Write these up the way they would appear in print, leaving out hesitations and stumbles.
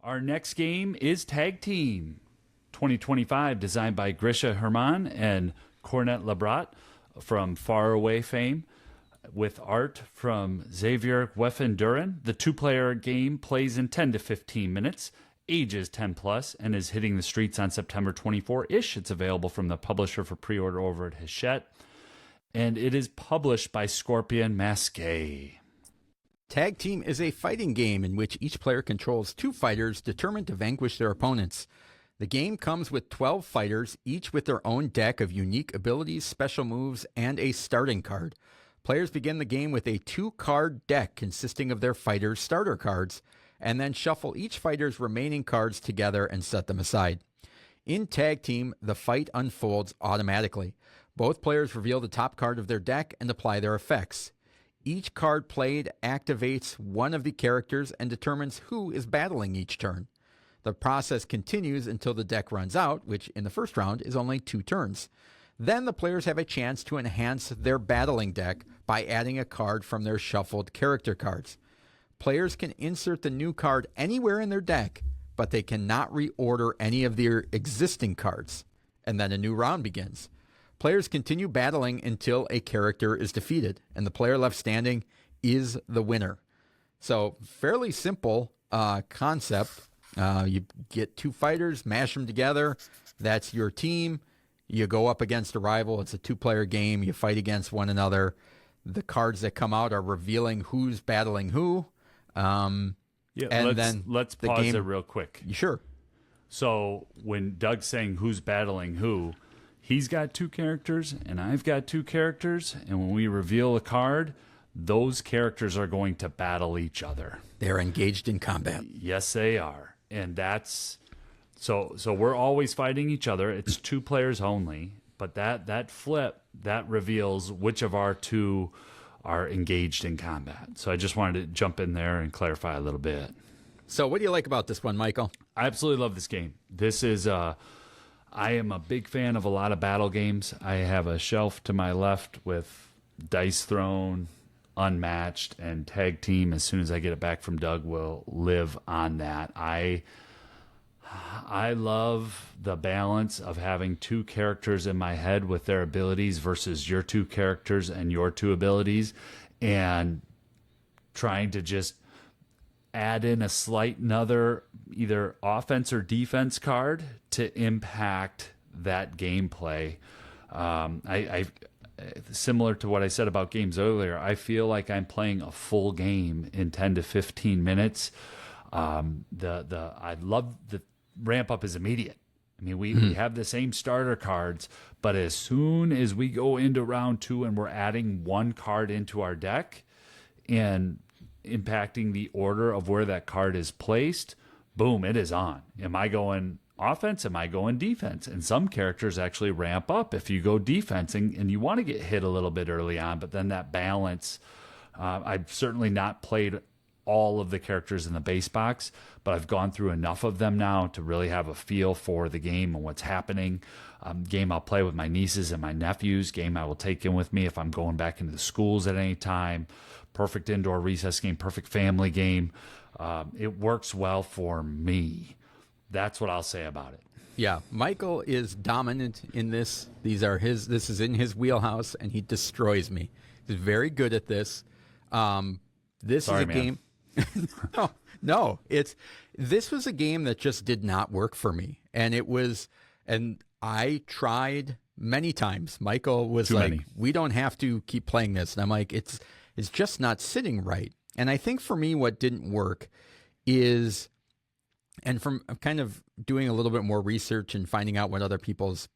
Our next game is Tag Team 2025, designed by Grisha Herman and Cornet Labrat from Faraway fame, with art from Xavier Weffenduren. The two-player game plays in 10 to 15 minutes, ages 10 plus, and is hitting the streets on September 24-ish. It's available from the publisher for pre-order over at Hachette, and it is published by Scorpion Masqué. Tag Team is a fighting game in which each player controls two fighters determined to vanquish their opponents. The game comes with 12 fighters, each with their own deck of unique abilities, special moves, and a starting card. Players begin the game with a 2-card deck consisting of their fighters' starter cards, and then shuffle each fighter's remaining cards together and set them aside. In Tag Team, the fight unfolds automatically. Both players reveal the top card of their deck and apply their effects. Each card played activates one of the characters and determines who is battling each turn. The process continues until the deck runs out, which in the first round is only 2 turns. Then the players have a chance to enhance their battling deck by adding a card from their shuffled character cards. Players can insert the new card anywhere in their deck, but they cannot reorder any of their existing cards. And then a new round begins. Players continue battling until a character is defeated, and the player left standing is the winner. So, fairly simple concept. You get 2 fighters, mash them together. That's your team. You go up against a rival. It's a 2-player game. You fight against one another. The cards that come out are revealing who's battling who. Let's pause there real quick. Sure. So, when Doug's saying who's battling who, he's got 2 characters, and I've got 2 characters, and when we reveal a card, those characters are going to battle each other. They're engaged in combat. Yes, they are. And that's... So we're always fighting each other. It's 2 players only, but that flip, that reveals which of our 2 are engaged in combat. So I just wanted to jump in there and clarify a little bit. So what do you like about this one, Michael? I absolutely love this game. This is... I am a big fan of a lot of battle games. I have a shelf to my left with Dice Throne, Unmatched, and Tag Team. As soon as I get it back from Doug, will live on that. I love the balance of having 2 characters in my head with their abilities versus your 2 characters and your 2 abilities, and trying to just add in a slight another either offense or defense card to impact that gameplay. I similar to what I said about games earlier, I feel like I'm playing a full game in 10 to 15 minutes. I love the ramp up is immediate. I mean, we have the same starter cards, but as soon as we go into round 2 and we're adding 1 card into our deck and impacting the order of where that card is placed, boom, it is on. Am I going offense? Am I going defense? And some characters actually ramp up if you go defense, and you want to get hit a little bit early on, but then that balance, I've certainly not played all of the characters in the base box, but I've gone through enough of them now to really have a feel for the game and what's happening. Game I'll play with my nieces and my nephews. Game I will take in with me if I'm going back into the schools at any time. Perfect indoor recess game, perfect family game. It works well for me. That's what I'll say about it. Yeah, Michael is dominant in this. This is in his wheelhouse, and he destroys me. He's very good at this. This Sorry, is a man. game. This was a game that just did not work for me, and I tried many times. Michael was Too like, many. "We don't have to keep playing this," and I'm like, "It's just not sitting right." And I think for me, what didn't work is, and from kind of doing a little bit more research and finding out what other people's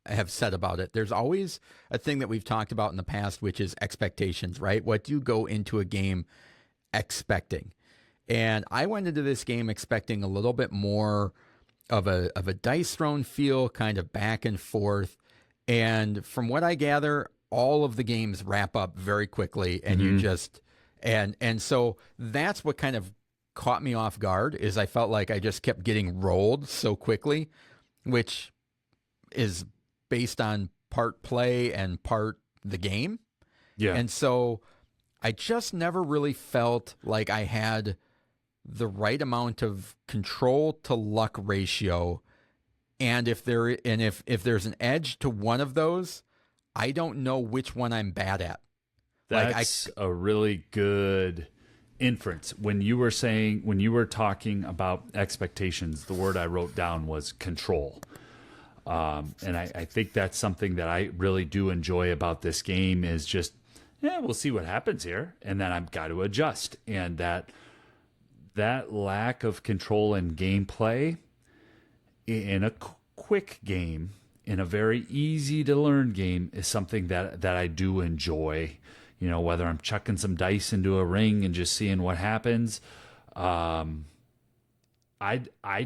have said about it, there's always a thing that we've talked about in the past, which is expectations, right? What do you go into a game expecting? And I went into this game expecting a little bit more of a dice thrown feel, kind of back and forth. And from what I gather, all of the games wrap up very quickly, and you just and so that's what kind of caught me off guard, is I felt like I just kept getting rolled so quickly, which is based on part play and part the game. Yeah. And so I just never really felt like I had the right amount of control to luck ratio. And if there's an edge to one of those, I don't know which one I'm bad at. That's a really good inference. When you were talking about expectations, the word I wrote down was control. And I think that's something that I really do enjoy about this game is just, we'll see what happens here. And then I've got to adjust. And that lack of control in gameplay in a quick game, in a very easy to learn game, is something that I do enjoy. You know, whether I'm chucking some dice into a ring and just seeing what happens. I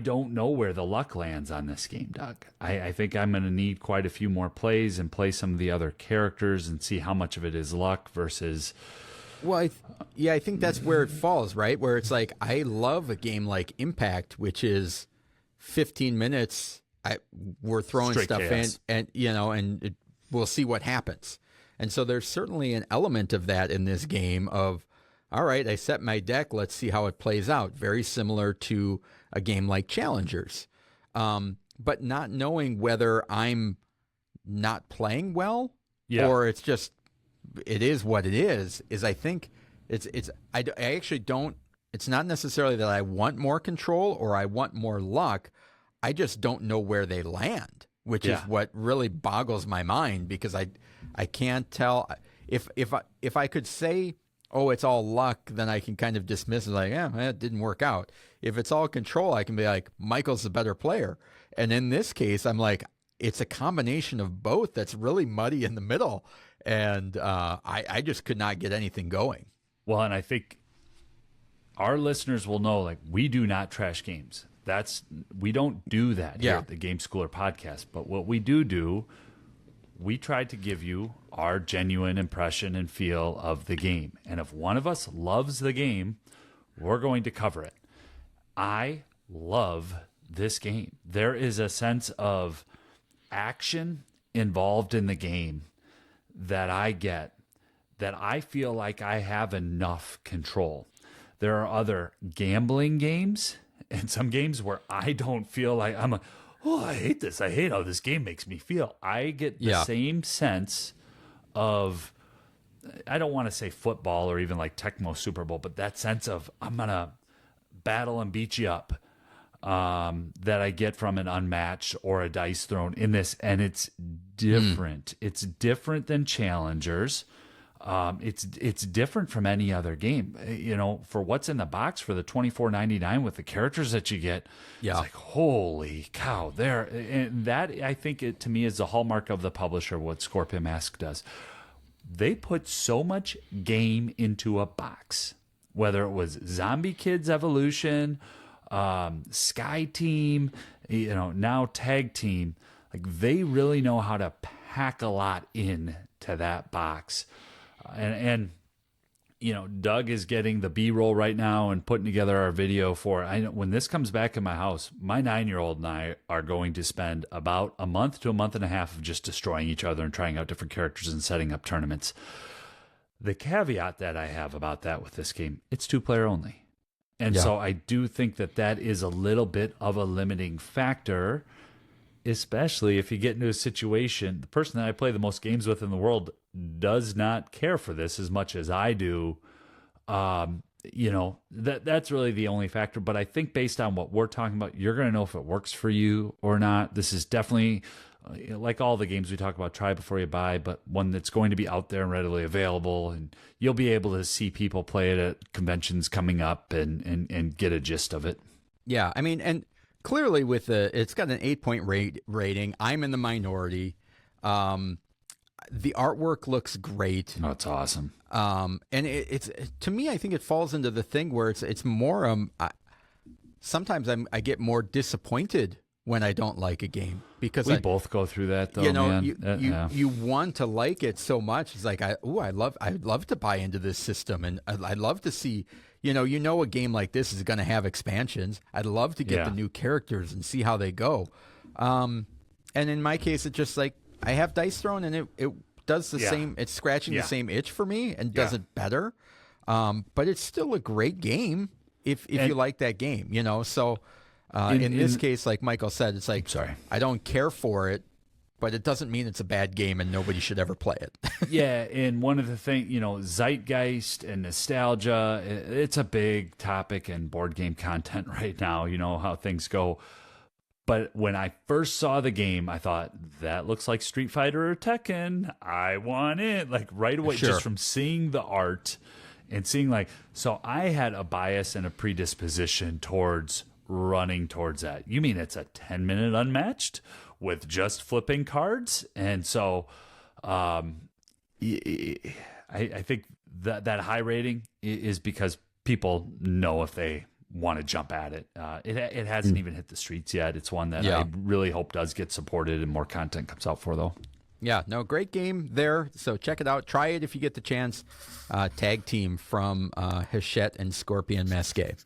don't know where the luck lands on this game, Doug. I think I'm going to need quite a few more plays and play some of the other characters and see how much of it is luck versus... Well, I think that's where it falls, right? Where it's like, I love a game like Impact, which is 15 minutes. We're throwing Straight stuff chaos. in, and we'll see what happens. And so there's certainly an element of that in this game of, all right, I set my deck, let's see how it plays out. Very similar to a game like Challengers. But not knowing whether I'm not playing well or it's just, it is what it is I think I actually don't, it's not necessarily that I want more control or I want more luck. I just don't know where they land, which is what really boggles my mind, because I can't tell if I could say, oh, it's all luck, then I can kind of dismiss it like, it didn't work out. If it's all control, I can be like, Michael's the better player. And in this case, I'm like, it's a combination of both that's really muddy in the middle. And I just could not get anything going. Well, and I think our listeners will know, like, we do not trash games. We don't do that here at the Game Schooler podcast. But what we do, we try to give you our genuine impression and feel of the game. And if one of us loves the game, we're going to cover it. I love this game. There is a sense of action involved in the game that I get, that I feel like I have enough control. There are other gambling games and some games where I don't feel like I'm like, oh, I hate this. I hate how this game makes me feel. I get the same sense of, I don't want to say football or even like Tecmo Super Bowl, but that sense of I'm going to battle and beat you up that I get from an unmatched or a dice thrown in this. And it's different. It's different than Challengers. It's different from any other game. You know, for what's in the box for the $24.99 with the characters that you get, it's like, holy cow! And that, I think, to me is the hallmark of the publisher. What Scorpion Masqué does, they put so much game into a box. Whether it was Zombie Kids Evolution, Sky Team, now Tag Team, like they really know how to pack a lot in to that box. And Doug is getting the B-roll right now and putting together our video for it. I know when this comes back in my house, my 9-year-old and I are going to spend about a month to a month and a half of just destroying each other and trying out different characters and setting up tournaments. The caveat that I have about that with this game, it's 2-player only. And so I do think that is a little bit of a limiting factor, especially if you get into a situation, the person that I play the most games with in the world does not care for this as much as I do. That's really the only factor. But I think based on what we're talking about, you're going to know if it works for you or not. This is definitely, like all the games we talk about, try before you buy, but one that's going to be out there and readily available. And you'll be able to see people play it at conventions coming up and get a gist of it. Yeah, I mean, and clearly it's got an 8-point rating. I'm in the minority. The artwork looks great. Oh, it's awesome. And it's to me, I think it falls into the thing where it's more. Sometimes I get more disappointed when I don't like a game, because we both go through that, though. Man. You want to like it so much. It's like I'd love to buy into this system, and I'd love to see. A game like this is going to have expansions. I'd love to get the new characters and see how they go. And in my case, it's just like I have dice thrown, and it does the same. It's scratching the same itch for me and does it better. But it's still a great game if you like that game, you know. So in this case, like Michael said, it's like I don't care for it, but it doesn't mean it's a bad game and nobody should ever play it. Yeah, and one of the things, you know, zeitgeist and nostalgia, it's a big topic in board game content right now, you know, how things go. But when I first saw the game, I thought, that looks like Street Fighter or Tekken. I want it. Like right away, just from seeing the art and seeing like, so I had a bias and a predisposition towards running towards that. You mean it's a 10-minute unmatched with just flipping cards? And so I think that high rating is because people know if they want to jump at it. It hasn't even hit the streets yet. It's one that I really hope does get supported and more content comes out for, though. Yeah, no, great game there. So check it out. Try it if you get the chance. Tag team from Hachette and Scorpion Masqué.